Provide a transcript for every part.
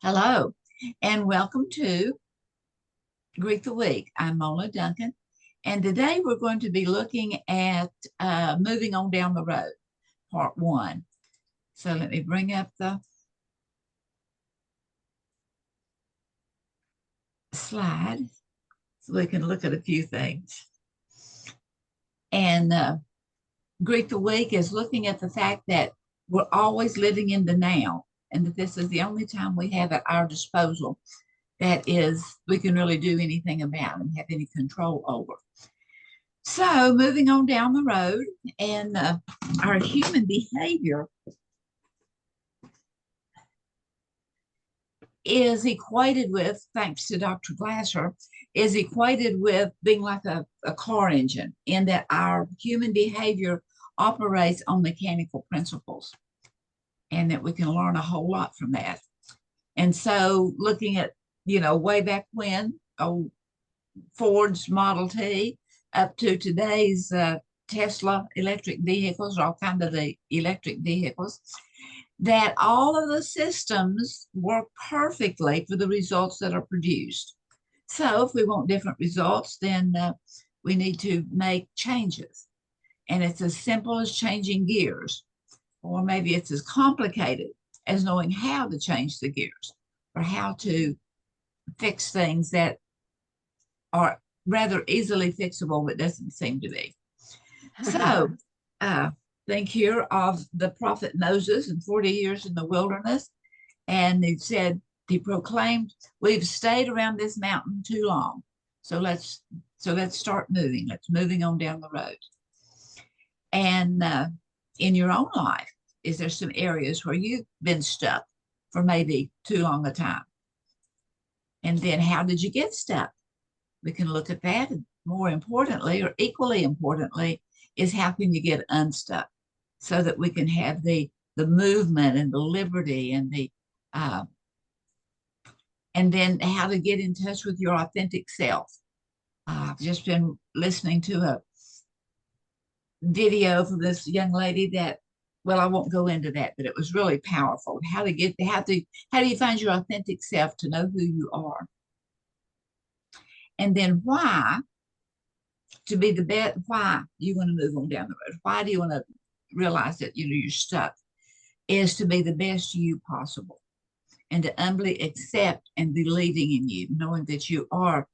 Hello, and welcome to Greek the Week. I'm Mola Duncan, and today we're going to be looking at moving on down the road, part one. So let me bring up the slide so we can look at a few things. And Greek the Week is looking at the fact that we're always living in the now, and that this is the only time we have at our disposal that is we can really do anything about and have any control over. So moving on down the road, and our human behavior is equated with, thanks to Dr. Glasser, is equated with being like a car engine, in that our human behavior operates on mechanical principles, and that we can learn a whole lot from that. And so looking at, way back when, Ford's Model T up to today's Tesla electric vehicles, all kinds of the electric vehicles, that all of the systems work perfectly for the results that are produced. So if we want different results, then we need to make changes. And it's as simple as changing gears, or maybe it's as complicated as knowing how to change the gears, or how to fix things that are rather easily fixable, but doesn't seem to be. So think here of the prophet Moses and 40 years in the wilderness. And he proclaimed, we've stayed around this mountain too long. So let's start moving. Let's moving on down the road. And in your own life, is there some areas where you've been stuck for maybe too long a time? And then how did you get stuck? We can look at that. And more importantly, or equally importantly, is how can you get unstuck, so that we can have the movement and the liberty and and then how to get in touch with your authentic self. I've just been listening to a video from this young lady that, well, I won't go into that, but it was really powerful. How do you find your authentic self, to know who you are? And then why, to be the best, why you want to move on down the road? Why do you want to realize that you're stuck? Is to be the best you possible, and to humbly accept and believing in you, knowing that you are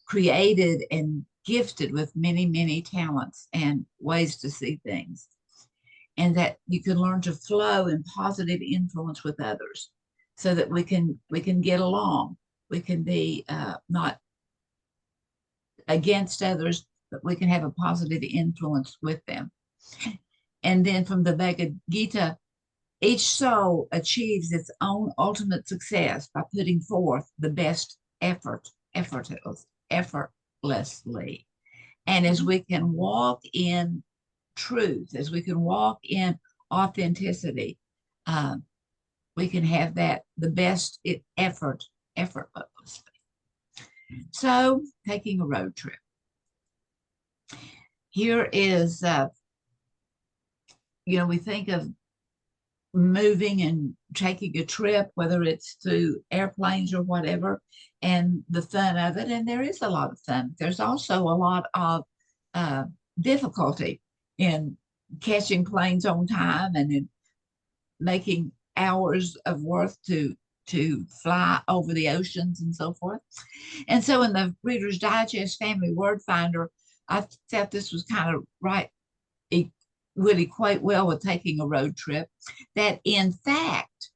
created and gifted with many, many talents and ways to see things, and that you can learn to flow in positive influence with others, so that we can get along. We can be not against others, but we can have a positive influence with them. And then from the Bhagavad Gita, each soul achieves its own ultimate success by putting forth the best effortlessly. And as we can walk in truth, as we can walk in authenticity, we can have the best effortlessly. So, taking a road trip. Here is, we think of moving and taking a trip, whether it's through airplanes or whatever, and the fun of it. And there is a lot of fun. There's also a lot of difficulty in catching planes on time, and in making hours of worth to fly over the oceans and so forth. And so in the Reader's Digest Family Word Finder, I thought this was kind of right. It would equate well with taking a road trip, that in fact,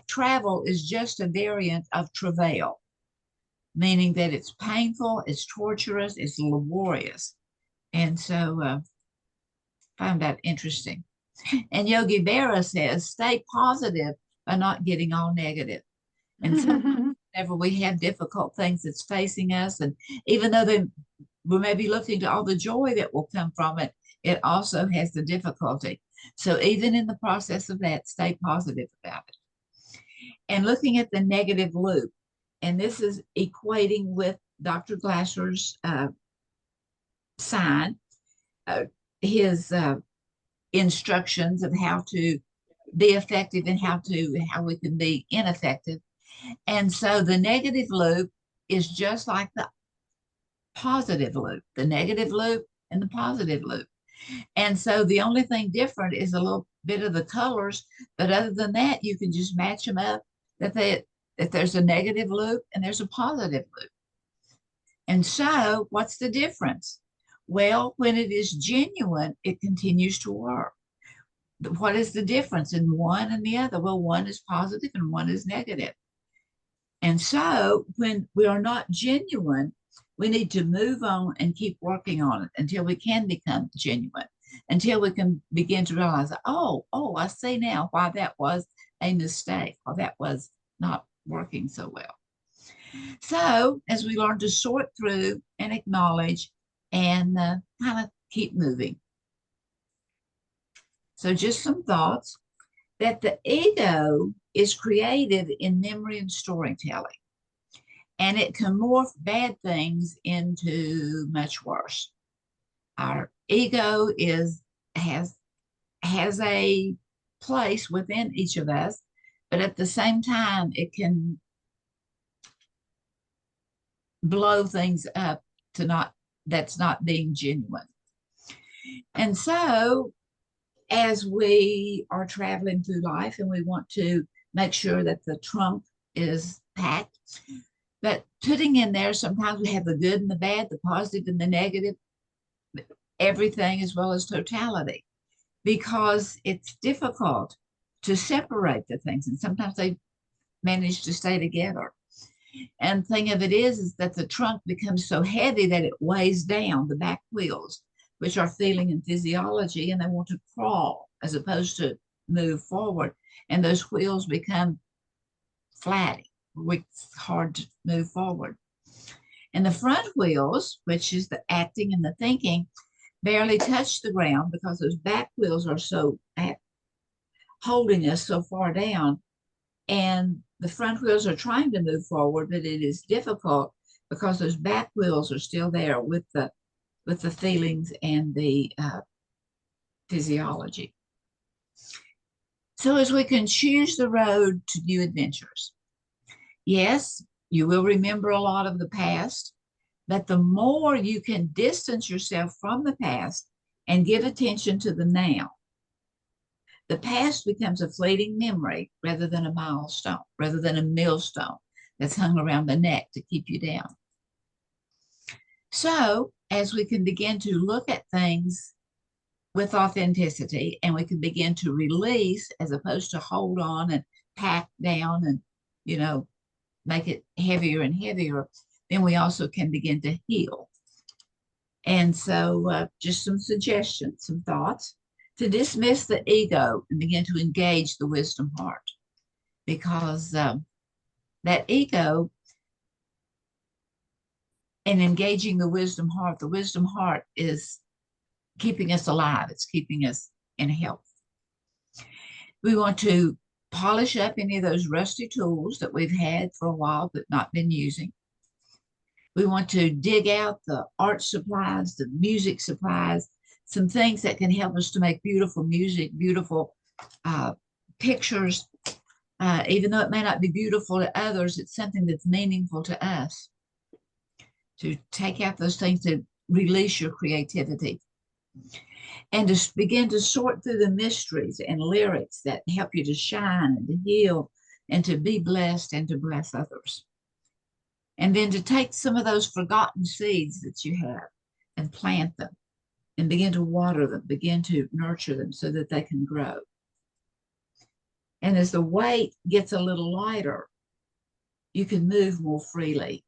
travel is just a variant of travail, meaning that it's painful, it's torturous, it's laborious. And so found that interesting. And Yogi Berra says, stay positive by not getting all negative. And sometimes whenever we have difficult things that's facing us, and even though we may be looking to all the joy that will come from it, it also has the difficulty. So even in the process of that, stay positive about it. And looking at the negative loop, and this is equating with Dr. Glasser's sign, his instructions of how to be effective and how we can be ineffective. And so the negative loop is just like the positive loop, the negative loop and the positive loop. And so the only thing different is a little bit of the colors, but other than that, you can just match them up that there's a negative loop and there's a positive loop. And so what's the difference? Well, when it is genuine, it continues to work. What is the difference in one and the other? Well, one is positive and one is negative. And so when we are not genuine, we need to move on and keep working on it until we can become genuine, until we can begin to realize, I see now why that was a mistake or that was not working so well. So as we learn to sort through and acknowledge and kind of keep moving. So just some thoughts that the ego is creative in memory and storytelling, and it can morph bad things into much worse. Our ego has a place within each of us, but at the same time, it can blow things up to that's not being genuine. And so as we are traveling through life and we want to make sure that the trunk is packed, but putting in there, sometimes we have the good and the bad, the positive and the negative, everything as well as totality, because it's difficult to separate the things. And sometimes they manage to stay together. And the thing of it is that the trunk becomes so heavy that it weighs down the back wheels, which are feeling and physiology, and they want to crawl as opposed to move forward. And those wheels become flatty. It's hard to move forward. And the front wheels, which is the acting and the thinking, barely touch the ground because those back wheels are so holding us so far down. And the front wheels are trying to move forward, but it is difficult because those back wheels are still there with the feelings and the physiology. So as we can choose the road to new adventures, yes, you will remember a lot of the past, but the more you can distance yourself from the past and give attention to the now, the past becomes a fleeting memory rather than a milestone, rather than a millstone that's hung around the neck to keep you down. So as we can begin to look at things with authenticity and we can begin to release as opposed to hold on and pack down and, make it heavier and heavier, then we also can begin to heal. And so just some suggestions, some thoughts to dismiss the ego and begin to engage the wisdom heart, because that ego and engaging the wisdom heart is keeping us alive. It's keeping us in health. We want to polish up any of those rusty tools that we've had for a while but not been using. We want to dig out the art supplies, the music supplies, some things that can help us to make beautiful music, beautiful pictures. Even though it may not be beautiful to others, it's something that's meaningful to us. To take out those things to release your creativity. And to begin to sort through the mysteries and lyrics that help you to shine and to heal and to be blessed and to bless others. And then to take some of those forgotten seeds that you have and plant them and begin to water them, begin to nurture them so that they can grow. And as the weight gets a little lighter, you can move more freely.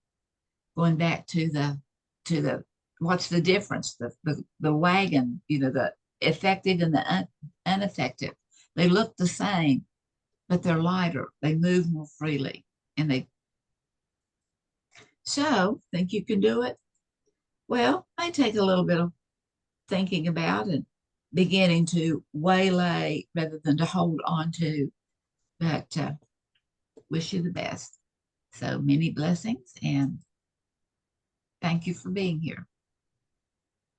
Going back to the what's the difference? The wagon, the effective and the ineffective. They look the same, but they're lighter. They move more freely, and So, think you can do it? Well, may take a little bit of thinking about and beginning to waylay rather than to hold on to. But wish you the best. So many blessings, and thank you for being here.